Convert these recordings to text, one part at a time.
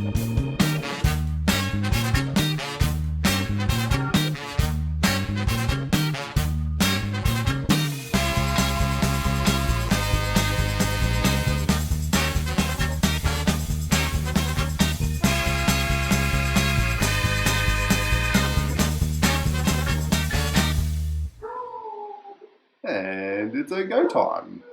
And it's a go time.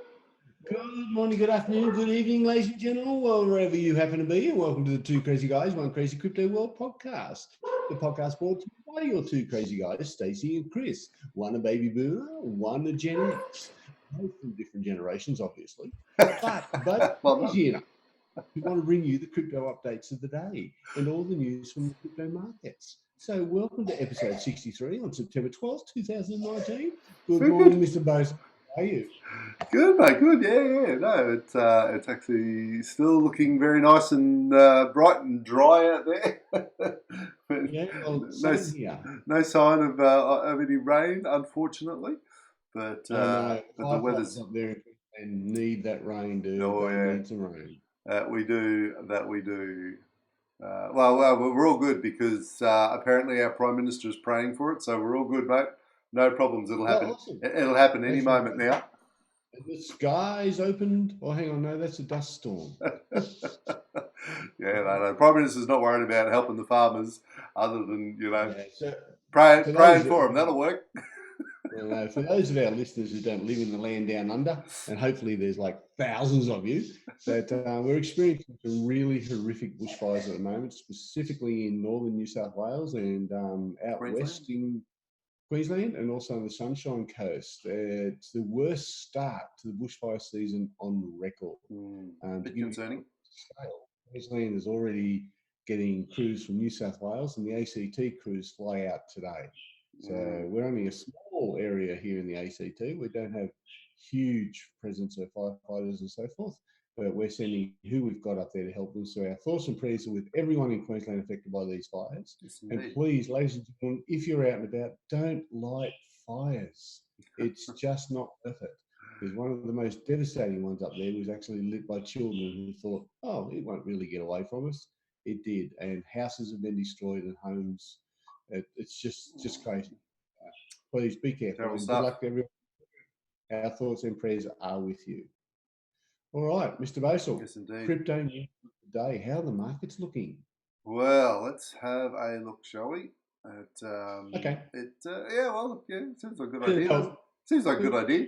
Good morning, good afternoon, good evening, ladies and gentlemen, wherever you happen to be, and welcome to the Two Crazy Guys, One Crazy Crypto World podcast. The podcast brought to you by your two crazy guys, Stacey and Chris. One a baby boomer, one a Gen X. Both from different generations, obviously. But Well easy enough. We want to bring you the crypto updates of the day and all the news from the crypto markets. So welcome to episode 63 on September 12th, 2019. Good morning, Mr. Bosa. How are you? Good, mate. Good. Yeah. No, it's actually still looking very nice and bright and dry out there. Yeah, well, no sign of any rain, unfortunately. But no, the weather's up there and need that rain, dude. Oh, they yeah. need some rain. We do. Well, we're all good because apparently our Prime Minister is praying for it, so we're all good, mate. No problems. It'll happen. Awesome. It'll happen any moment now. The sky's opened. Oh, hang on, no, that's a dust storm. Yeah, no. Prime Minister's not worried about helping the farmers, other than praying for them. That'll work. For those of our listeners who don't live in the land down under, and hopefully there's like thousands of you, that we're experiencing some really horrific bushfires at the moment, specifically in northern New South Wales and out west in Queensland and also on the Sunshine Coast. It's the worst start to the bushfire season on record. Bit concerning. Queensland is already getting crews from New South Wales, and the ACT crews fly out today. So we're only a small area here in the ACT. We don't have huge presence of firefighters and so forth, but we're sending who we've got up there to help them. So our thoughts and prayers are with everyone in Queensland affected by these fires. Yes, and please, ladies and gentlemen, if you're out and about, don't light fires. It's just not worth it. Because one of the most devastating ones up there was actually lit by children who thought, oh, it won't really get away from us. It did. And houses have been destroyed and homes. It's just crazy. Please be careful. Good luck to everyone. Our thoughts and prayers are with you. All right, Mr. Basel. Yes, indeed. Crypto news today. How are the markets looking? Well, let's have a look, shall we? Okay. It seems like a good idea. Seems like a good idea.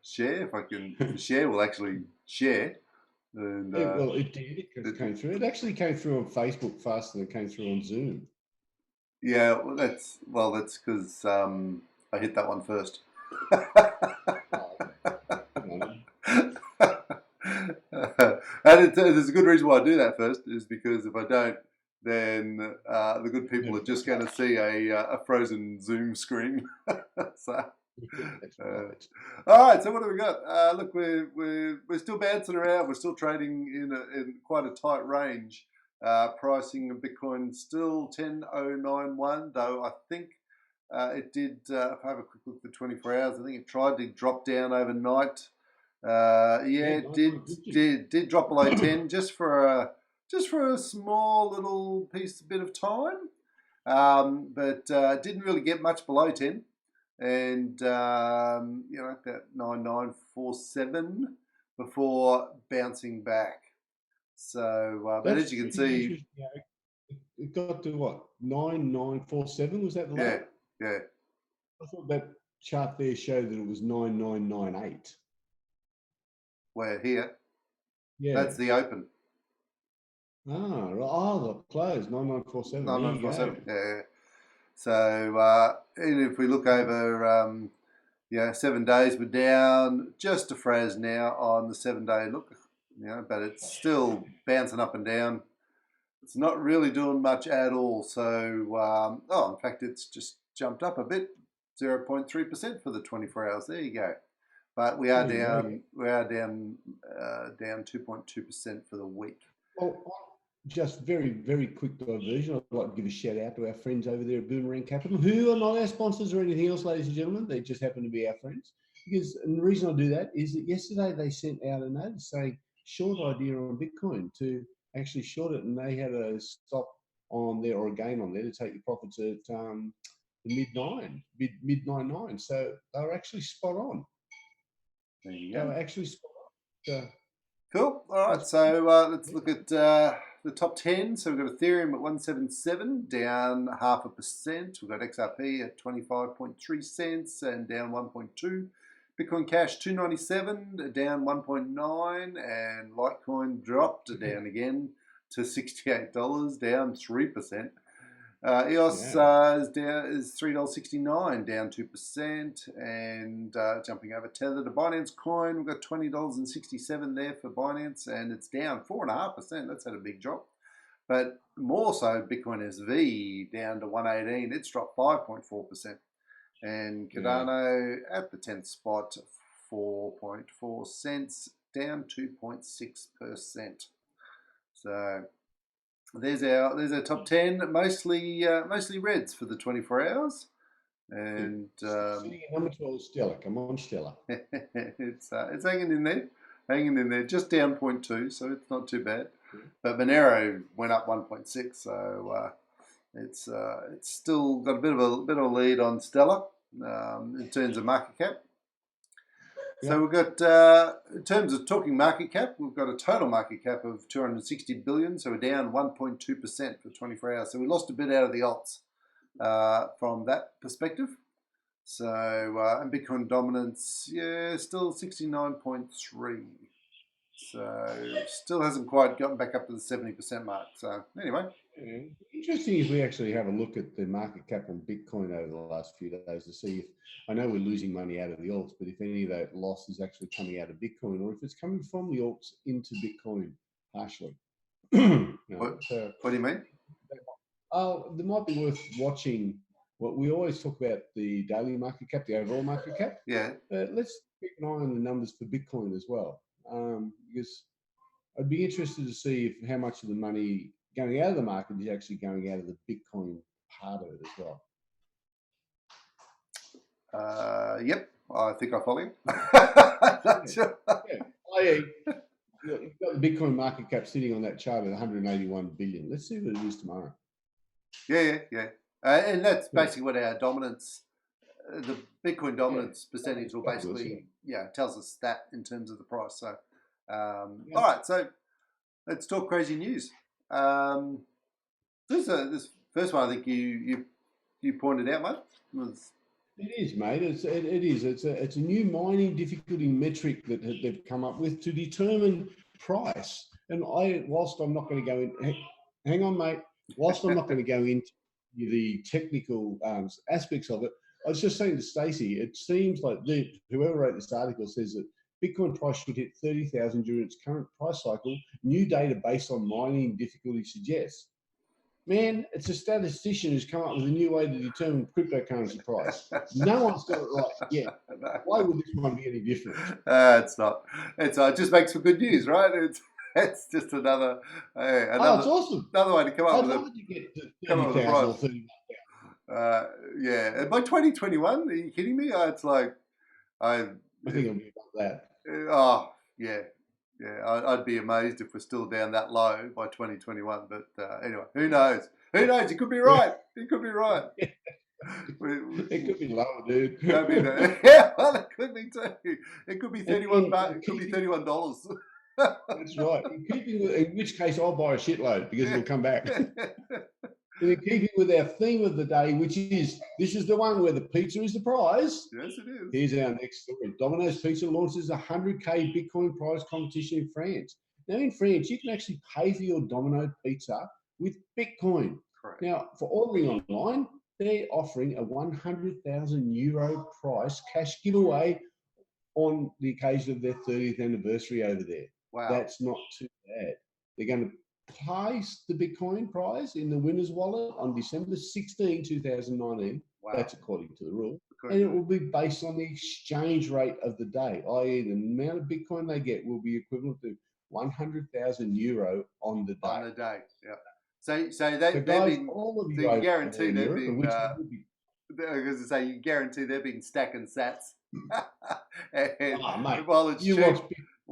Share, if I can share, we'll actually share. And, well, it did. It came through. It actually came through on Facebook faster than it came through on Zoom. Yeah, that's because I hit that one first. And there's a good reason why I do that first, is because if I don't, then the good people are just going to see a frozen Zoom screen. So. All right, so what have we got? Look, we're still bouncing around. We're still trading in quite a tight range. Pricing of Bitcoin still 10,091, though I think it did. If I have a quick look for 24 hours, I think it tried to drop down overnight. It did drop below 10 just for a small little bit of time, but didn't really get much below 10. And, about 9947 before bouncing back. So, but as you can see... It got to what? 9947? Was that the low? Yeah. I thought that chart there showed that it was 9998. Where? Here? Yeah. That's the open. The close, 9947. 9947, yeah. So, even if we look over, 7 days, we're down just a frazzle now on the 7-day look, but it's still bouncing up and down. It's not really doing much at all. So, in fact, it's just jumped up a bit, 0.3% for the 24 hours. There you go. But we are down. We are down 2.2% for the week. Well, just very, very quick diversion. I'd like to give a shout out to our friends over there at Boomerang Capital, who are not our sponsors or anything else, ladies and gentlemen. They just happen to be our friends. And the reason I do that is that yesterday they sent out a notice saying short idea on Bitcoin to actually short it, and they had a stop on there or a gain on there to take your profits at the mid 99. So they were actually spot on. There you They go. were actually spot on. So, cool. All right. So let's look at the top 10. So we've got Ethereum at 177, down 0.5%. We've got XRP at 25.3 cents and down 1.2. Bitcoin Cash 297, down 1.9, and Litecoin dropped down again to $68, down 3%. EOS is $3.69, down 2%, and jumping over Tether to Binance Coin, we've got $20.67 there for Binance, and it's down 4.5%. That's had a big drop. But more so, Bitcoin SV down to 118. It's dropped 5.4%. And Cardano at the 10th spot, 4.4 cents, down 2.6%. So there's our top 10, mostly reds for the 24 hours. And sitting at number 12, Stella. Come on, Stella. it's hanging in there, just down 0.2, so it's not too bad. But Monero went up 1.6, so it's still got a bit of a lead on Stellar in terms of market cap. So we've got, in terms of talking market cap, we've got a total market cap of 260 billion. So we're down 1.2% for 24 hours. So we lost a bit out of the alts from that perspective. So and Bitcoin dominance, still 69.3. So still hasn't quite gotten back up to the 70% mark. So anyway. Interesting is we actually have a look at the market cap on Bitcoin over the last few days to see if, I know we're losing money out of the alts, but if any of that loss is actually coming out of Bitcoin or if it's coming from the alts into Bitcoin partially. What do you mean? They might be worth watching. What we always talk about the daily market cap, the overall market cap. Yeah. Let's keep an eye on the numbers for Bitcoin as well, because I'd be interested to see if how much of the money going out of the market is actually going out of the Bitcoin part of it as well. Yep, I think I follow you. You've got the Bitcoin market cap sitting on that chart at 181 billion. Let's see what it is tomorrow. Yeah. And that's basically what our dominance, the Bitcoin dominance percentage will basically, tells us that in terms of the price. So, all right, so let's talk crazy news. This first one I think you pointed out, mate, was. It is, mate. It is. It's a new mining difficulty metric that they've come up with to determine price. And whilst I'm not going to go in, hang on, mate. Whilst I'm not going to go into the technical aspects of it, I was just saying to Stacey, it seems like whoever wrote this article says that Bitcoin price should hit 30,000 during its current price cycle. New data based on mining difficulty suggests. Man, it's a statistician who's come up with a new way to determine cryptocurrency price. No one's got it right yet. Why would this one be any different? It's not. It just makes for good news, right? It's just another. It's awesome. Another way to come up with it. To get to 30,000 or 31,000. And by 2021, are you kidding me? It's like I think it'll be about that. I'd be amazed if we're still down that low by 2021. But anyway, who knows? Who knows? It could be right. It could be right. It could be lower, dude. Well, it could be too. It could be 31 bucks. It could be $31. That's right. In which case, I'll buy a shitload because it'll come back. In keeping with our theme of the day, which is, this is the one where the pizza is the prize. Yes, it is. Here's our next story. Domino's Pizza launches a 100K Bitcoin prize competition in France. Now, in France, you can actually pay for your Domino pizza with Bitcoin. Correct. Now, for ordering online, they're offering a €100,000 prize cash giveaway on the occasion of their 30th anniversary over there. Wow. That's not too bad. They're going to place the Bitcoin prize in the winner's wallet on December 16, 2019. Wow. That's according to the rule. And it will be based on the exchange rate of the day, i.e. the amount of Bitcoin they get will be equivalent to €100,000 on the day. On the day, yeah. So they've been, you guarantee they've been, because I say you guarantee they've been stacking sats. Mate, while it's cheap,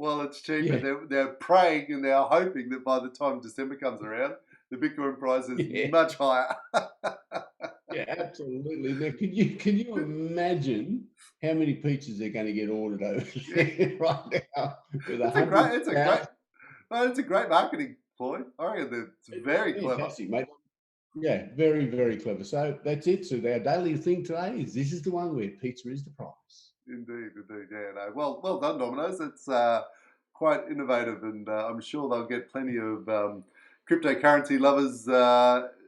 while it's cheap, Yeah, and they're praying and they're hoping that by the time December comes around, the Bitcoin price is yeah, much higher. yeah, absolutely. Now, can you imagine how many pizzas they're going to get ordered over Yeah, there right now with it's a great, it's a great, 100,000? no, it's a great marketing ploy. I reckon that it's very clever. Fantastic, mate. Yeah, very, very clever. So that's it. So our daily thing today is this is the one where pizza is the price. Indeed, indeed. Yeah, no. Well done, Domino's. It's quite innovative, and I'm sure they'll get plenty of cryptocurrency lovers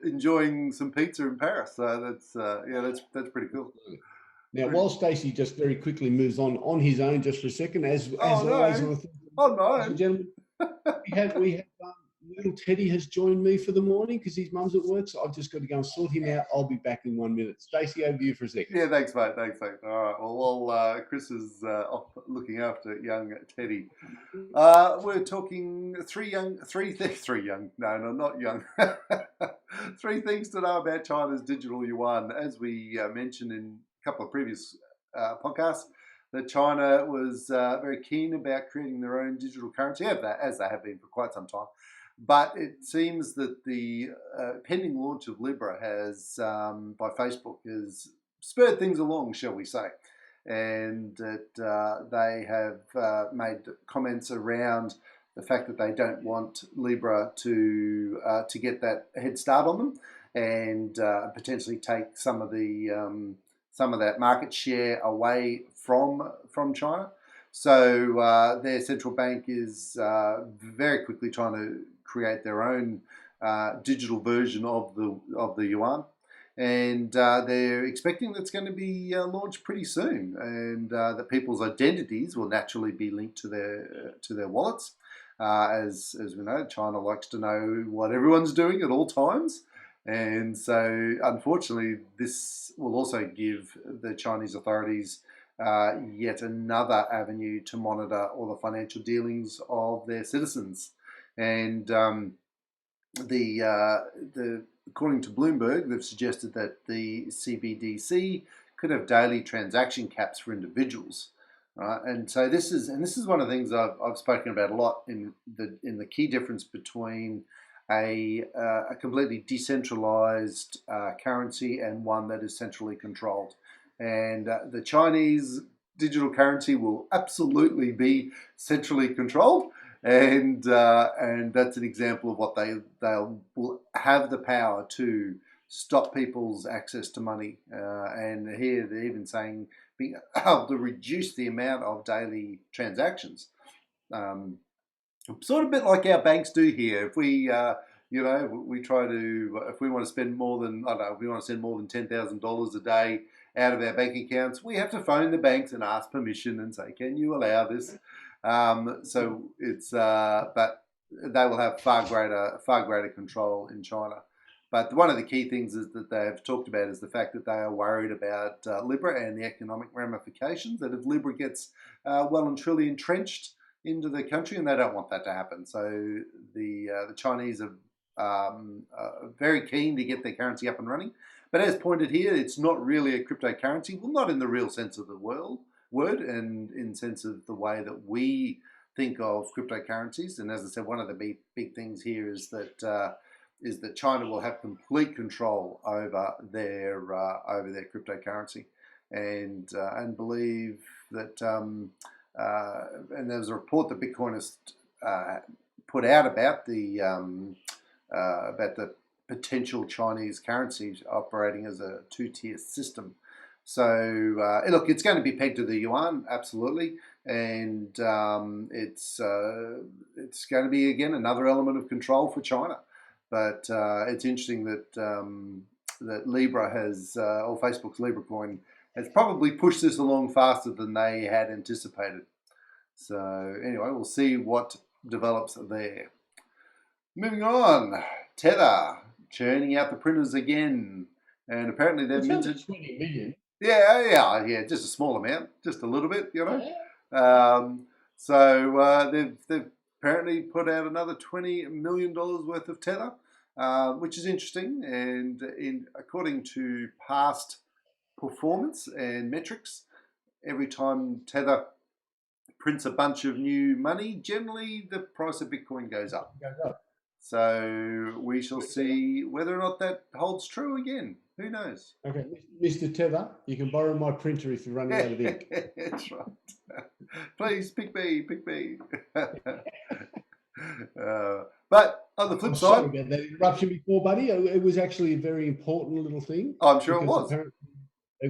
enjoying some pizza in Paris. So that's that's pretty cool. Absolutely. Now, Pretty. while Stacey just very quickly moves on his own just for a second, as Oh always no! on a Thursday, Oh ladies and no! gentlemen, we have little Teddy has joined me for the morning because his mum's at work, so I've just got to go and sort him out. I'll be back in 1 minute. Stacey, over to you for a second. Yeah, thanks, mate. Thanks, mate. All right. Well, while Chris is off looking after young Teddy, we're talking three young. No, no, not young. Three things to know about China's digital yuan. As we mentioned in a couple of previous podcasts, that China was very keen about creating their own digital currency, as they have been for quite some time. But it seems that the pending launch of Libra has, by Facebook, has spurred things along, shall we say, and that they have made comments around the fact that they don't want Libra to get that head start on them, and potentially take some of that market share away from China. So their central bank is very quickly trying to create their own digital version of the yuan, and they're expecting that's going to be launched pretty soon, and that people's identities will naturally be linked to their wallets. As we know, China likes to know what everyone's doing at all times, and so unfortunately, this will also give the Chinese authorities yet another avenue to monitor all the financial dealings of their citizens. And according to Bloomberg, they've suggested that the CBDC could have daily transaction caps for individuals. And so this is one of the things I've spoken about a lot in the key difference between a completely decentralized currency and one that is centrally controlled. And the Chinese digital currency will absolutely be centrally controlled, and that's an example of what they will have the power to stop people's access to money. And here they're even saying being able to reduce the amount of daily transactions. Sort of a bit like our banks do here. If we we try to, if we want to spend more than, I don't know, if we want to send more than $10,000 a day out of our bank accounts, we have to phone the banks and ask permission and say, can you allow this? So it's, but they will have far greater control in China. But one of the key things is that they have talked about is the fact that they are worried about Libra and the economic ramifications, that if Libra gets well and truly entrenched into the country, and they don't want that to happen. So the Chinese are very keen to get their currency up and running. But as pointed here, it's not really a cryptocurrency. Well, not in the real sense of the word, and in sense of the way that we think of cryptocurrencies. And as I said, one of the big things here is that China will have complete control over their cryptocurrency, and believe that. And there was a report that Bitcoinist put out about the potential Chinese currencies operating as a two-tier system. So look, it's going to be pegged to the yuan, absolutely, and it's going to be again another element of control for China. But it's interesting that that Libra has, or Facebook's Libra coin, has probably pushed this along faster than they had anticipated. So anyway, we'll see what develops there. Moving on, Tether churning out the printers again, and apparently they've minted 20 million. Yeah, just a small amount, just a little bit, So they've apparently put out another $20 million worth of Tether, which is interesting, and according to past performance and metrics, every time Tether prints a bunch of new money, generally the price of Bitcoin goes up. Goes up. So we shall see whether or not that holds true again. Who knows? Okay, Mr. Tether, you can borrow my printer if you're running out of ink. That's right. Please pick me. But on the flip side, sorry about that interruption before, buddy. It was actually a very important little thing. I'm sure it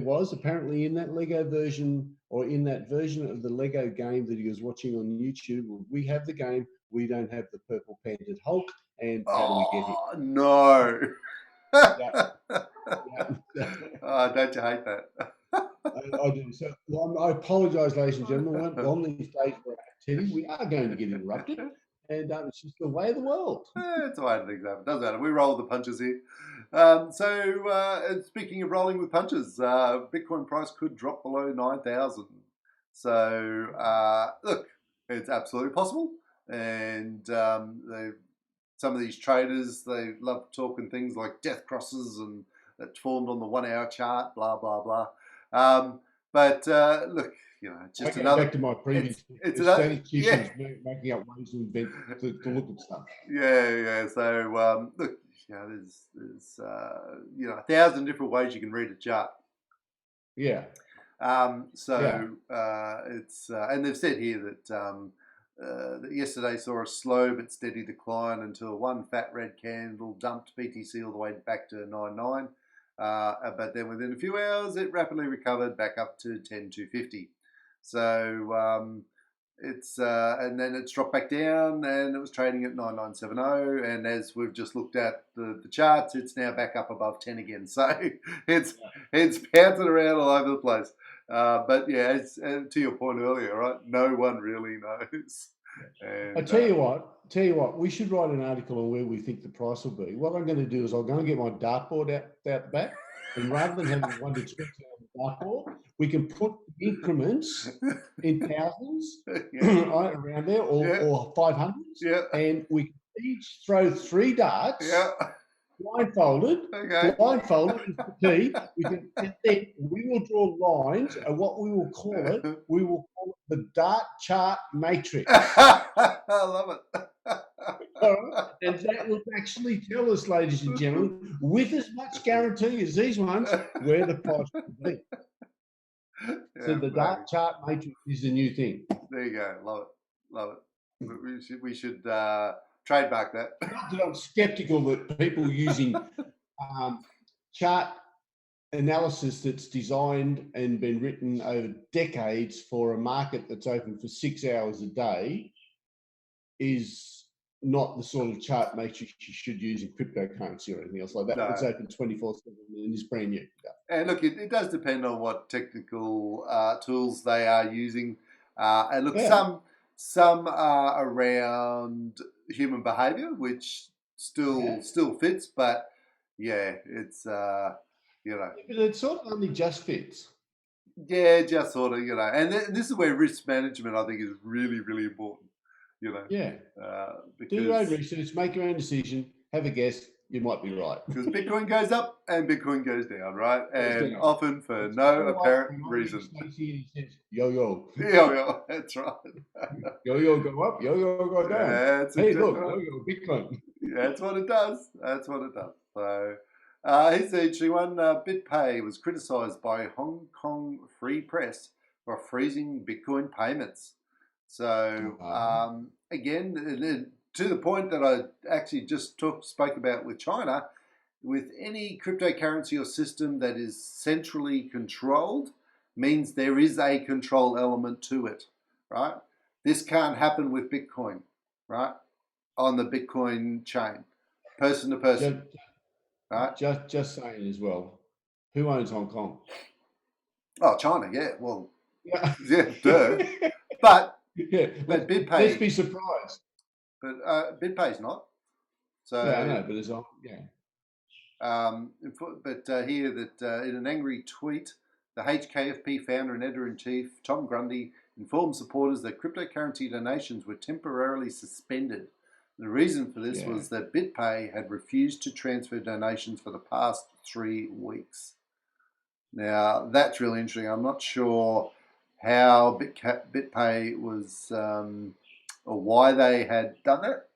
was. Apparently in that Lego version, or in that version of the Lego game that he was watching on YouTube. We have the game. We don't have the purple painted Hulk. And how do we get him? No. Yeah. Oh, don't you hate that? I do. So I apologise, ladies and gentlemen. On these days where Teddy, we are going to get interrupted, and it's just the way of the world. It's the way things happen. Doesn't matter. We roll the punches here. Speaking of rolling with punches, Bitcoin price could drop below 9,000. So look, it's absolutely possible, and some of these traders, they love talking things like death crosses and that formed on the 1 hour chart, blah, blah, blah. But look, you know, it's just another. Back to my previous. It's another. Statisticians making up ways to invent to look at stuff. Yeah. So look, you know, there's 1,000 different ways you can read a chart. Yeah. It's and they've said here that yesterday saw a slow but steady decline until one fat red candle dumped BTC all the way back to 99. But then within a few hours, it rapidly recovered back up to 10,250. So and then it's dropped back down, and it was trading at 9970. And as we've just looked at the charts, it's now back up above 10 again. So it's bouncing around all over the place. But yeah, to your point earlier, right? No one really knows. And, I tell you what, we should write an article on where we think the price will be. What I'm going to do is I'll go and get my dartboard out the back, and rather than having 1 to 20 on the dartboard, we can put increments in thousands around there, or 500s, and we can each throw 3 darts. Blindfolded, is the key. We will draw lines, and what we will call it, the dart chart matrix. I love it. And that will actually tell us, ladies and gentlemen, with as much guarantee as these ones, where the price will be. So the dart chart matrix is the new thing. There you go. Love it. We should trademark that. Not that I'm skeptical that people using chart analysis that's designed and been written over decades for a market that's open for 6 hours a day is not the sort of chart matrix you should use in cryptocurrency or anything else like that. No. It's open 24/7 and is brand new. And look, it does depend on what technical tools they are using. And look, some are around human behavior, which still fits, but it's But it sort of only just fits. Yeah, just sort of, and this is where risk management, I think, is really, really important. Do your own research, make your own decision, have a guess. You might be right. Because Bitcoin goes up and Bitcoin goes down, right? And often for no apparent reason. Yo. That's right. Yo go up, yo go down. Hey, look, yo, Bitcoin. That's what it does. So here's the interesting one. Bitpay was criticised by Hong Kong Free Press for freezing Bitcoin payments. So again, to the point that I actually just spoke about with China, with any cryptocurrency or system that is centrally controlled, means there is a control element to it, right? This can't happen with Bitcoin, right? On the Bitcoin chain, person to person, right? Just saying as well, who owns Hong Kong? Oh, China, yeah. Well, duh. But Bitpay. Let's be surprised. But Bitpay's not. So I know, but it's on. But here that in an angry tweet, the HKFP founder and editor-in-chief Tom Grundy informed supporters that cryptocurrency donations were temporarily suspended. The reason for this was that Bitpay had refused to transfer donations for the past 3 weeks. Now that's really interesting. I'm not sure how Bitpay was, or why they had done it.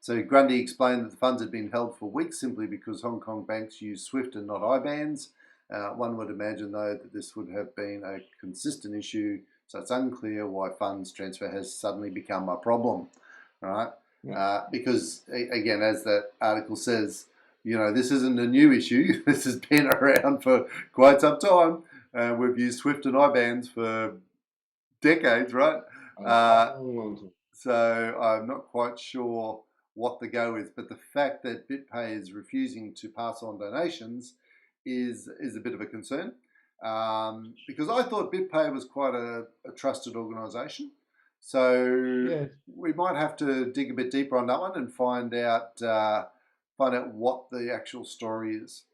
So Grundy explained that the funds had been held for weeks simply because Hong Kong banks use SWIFT and not IBANs. One would imagine, though, that this would have been a consistent issue, so it's unclear why funds transfer has suddenly become a problem, right? Yeah. Because, again, as that article says, this isn't a new issue. This has been around for quite some time. We've used SWIFT and IBANs for decades, right? So I'm not quite sure what the go is, but the fact that Bitpay is refusing to pass on donations is a bit of a concern, because I thought Bitpay was quite a trusted organisation. So we might have to dig a bit deeper on that one and find out what the actual story is.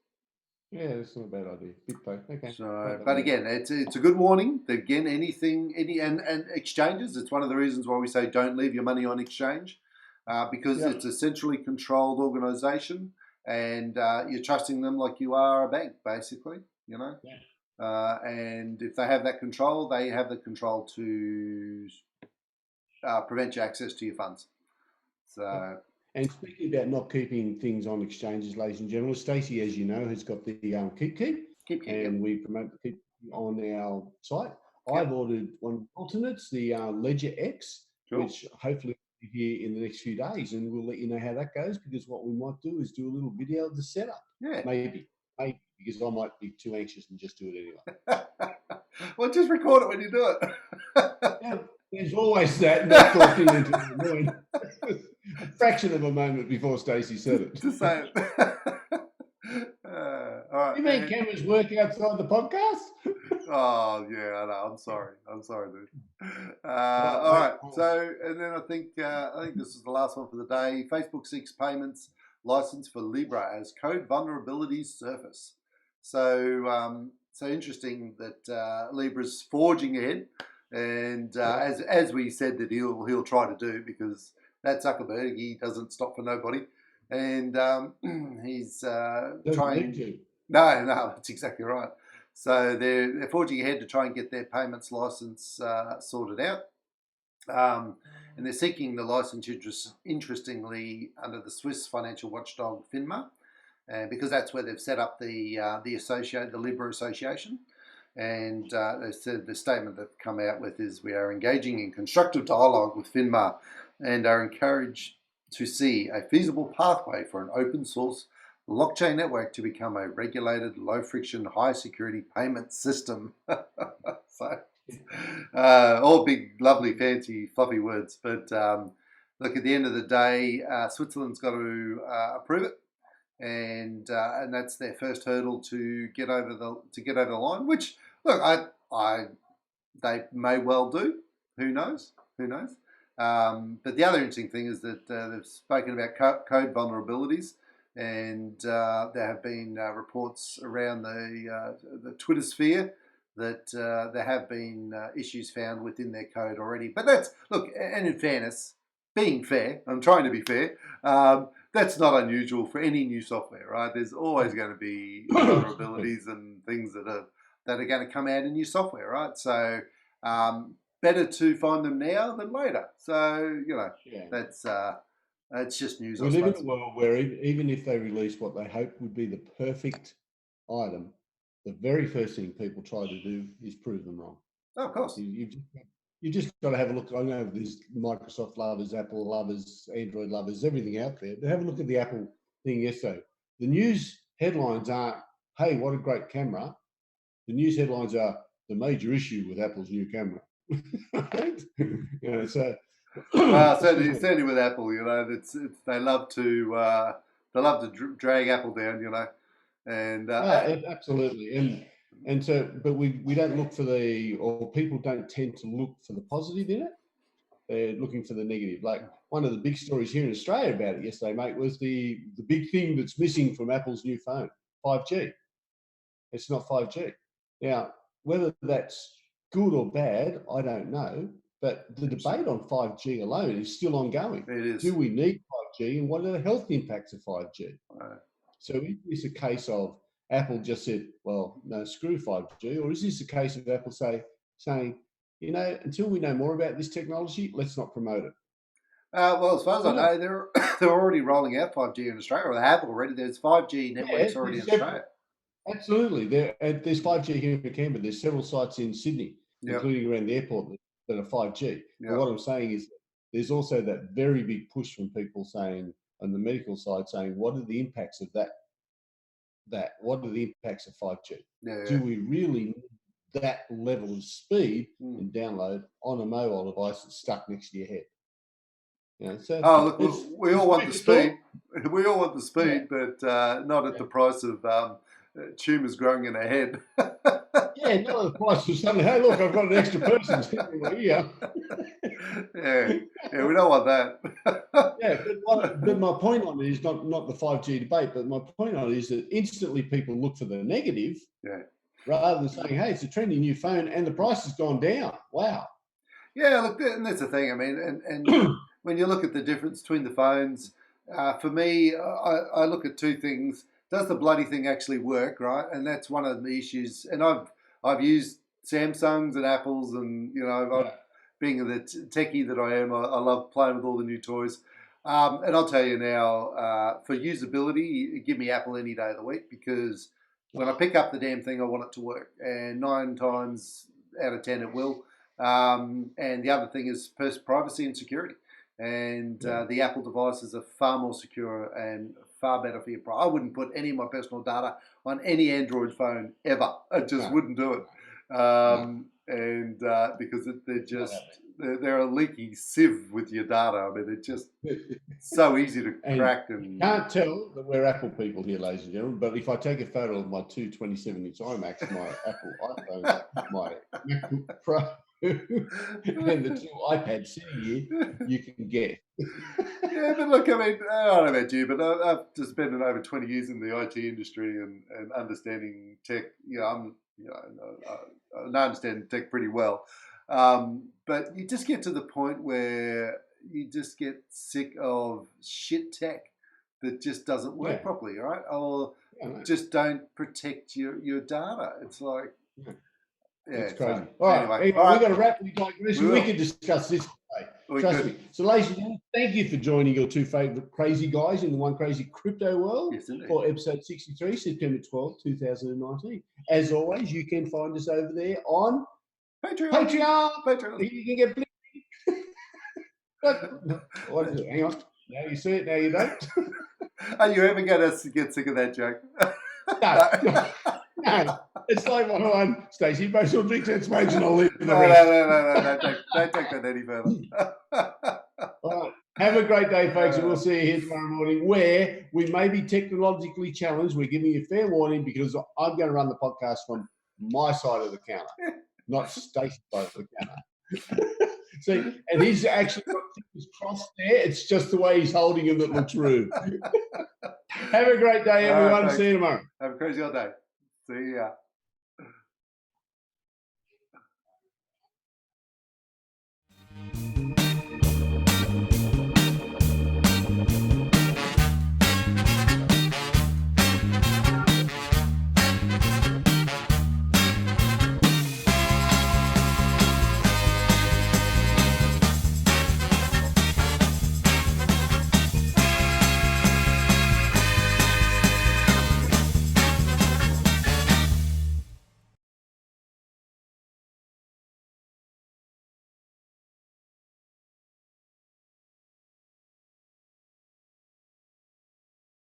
Yeah, that's not a bad idea. Bitpay, okay. So, but again, it's a good warning that, again, and exchanges. It's one of the reasons why we say don't leave your money on exchange, because it's a centrally controlled organisation, and you're trusting them like you are a bank, basically. And if they have that control, they have the control to prevent your access to your funds. So. And speaking about not keeping things on exchanges, ladies and gentlemen, Stacey, as you know, has got the Keep, and we promote the Keep on our site. I've ordered one of the alternates, the Ledger X, which hopefully will be here in the next few days, and we'll let you know how that goes, because what we might do is do a little video of the setup. Yeah. Maybe, because I might be too anxious and just do it anyway. Well, just record it when you do it. There's always that, not talking into the mind. A fraction of a moment before Stacey said it. To say it. All right. You mean cameras work outside the podcast? Oh, yeah, I know. I'm sorry, dude. All right. So, and then I think this is the last one for the day. Facebook seeks payments license for Libra as code vulnerabilities surface. So, so interesting that Libra's forging ahead. And as we said that he'll try to do, because that Zuckerberg, he doesn't stop for nobody, and he's trying to. No, that's exactly right. So they're forging ahead to try and get their payments license sorted out, and they're seeking the license, interestingly, under the Swiss financial watchdog FINMA, because that's where they've set up the Libra Association. And they said the statement they've come out with is, we are engaging in constructive dialogue with FINMA and are encouraged to see a feasible pathway for an open source blockchain network to become a regulated, low friction, high security payment system. So, all big, lovely, fancy, fluffy words. But look, at the end of the day, Switzerland's got to approve it. And that's their first hurdle to get over the line. Which, look, they may well do. Who knows? But the other interesting thing is that they've spoken about code vulnerabilities, and there have been reports around the Twitter sphere that there have been issues found within their code already. But and in fairness, being fair, I'm trying to be fair. That's not unusual for any new software, right? There's always going to be vulnerabilities and things that are going to come out in new software, right? So better to find them now than later. So that's it's just news. We live in a world where even if they release what they hope would be the perfect item, the very first thing people try to do is prove them wrong. Oh, of course. You just got to have a look. I know there's Microsoft lovers, Apple lovers, Android lovers, everything out there. But have a look at the Apple thing yesterday. The news headlines aren't, hey, what a great camera. The news headlines are the major issue with Apple's new camera. So. Well, certainly with Apple, they love to drag Apple down, and absolutely. And so, but we don't look for or people don't tend to look for the positive in it. They're looking for the negative. Like one of the big stories here in Australia about it yesterday, mate, was the big thing that's missing from Apple's new phone, 5G. It's not 5G. Now, whether that's good or bad, I don't know. But the debate on 5G alone is still ongoing. It is. Do we need 5G, and what are the health impacts of 5G? Right. So it's a case of, Apple just said, well, no, screw 5G? Or is this a case of Apple saying, you know, until we know more about this technology, let's not promote it? Well, as far as I know, they're already rolling out 5G in Australia, or they have already. There's 5G networks already in Australia. Absolutely. There's 5G here in Canberra. There's several sites in Sydney, including around the airport, that are 5G. But what I'm saying is there's also that very big push from people saying, on the medical side, saying, what are the impacts of that? What are the impacts of 5G? Do we really need that level of speed and download on a mobile device that's stuck next to your head? You know, so look, we all want the speed. We all want the speed, but not at the price of tumours growing in our head. Yeah, not at the price of suddenly, hey, look, I've got an extra person sitting right here. Yeah, we don't want that. But my point on it is not the 5G debate, but my point on it is that instantly people look for the negative rather than saying, hey, it's a trendy new phone and the price has gone down. Wow. Yeah, look, and that's the thing. I mean, and when you look at the difference between the phones, for me, I look at two things. Does the bloody thing actually work, right? And that's one of the issues. And I've used Samsungs and Apples, and you know, being the techie that I am, I love playing with all the new toys. And I'll tell you now, for usability, give me Apple any day of the week, because when I pick up the damn thing, I want it to work, and 9 times out of 10 it will. And the other thing is privacy and security. And the Apple devices are far more secure and far better for your price. I wouldn't put any of my personal data on any Android phone ever. I just wouldn't do it. And because they're a leaky sieve with your data. I mean, they're just so easy to crack. And can't tell that we're Apple people here, ladies and gentlemen, but if I take a photo of my 227-inch iMacs, my Apple iPhone, my MacBook Pro, and the 2 iPads sitting here, you can get. But look, I mean, I don't know about you, but I've just spent over 20 years in the IT industry and understanding tech. I understand tech pretty well. But you just get to the point where you just get sick of shit tech that just doesn't work properly, right? Or just don't protect your data. It's like, it's crazy. All right, we've got to wrap. We could discuss this today. Trust me. So, ladies and gentlemen, thank you for joining your 2 favourite crazy guys in the One Crazy Crypto World for episode 63, September 12, 2019. As always, you can find us over there on Patreon. You can get what is it? Hang on. Now you see it, now you don't. Are you ever going to get sick of that joke? No. It's like one, Stacey, both will drink that smokes and I'll leave the rest. No, don't take that any further. All right. Have a great day, folks, and we'll see you here tomorrow morning, where we may be technologically challenged. We're giving you fair warning because I'm going to run the podcast from my side of the counter, not Stacey's side of the counter. See, and he's actually got his cross there. It's just the way he's holding him that looks rude. Have a great day, everyone. See you tomorrow. Have a crazy old day. See ya.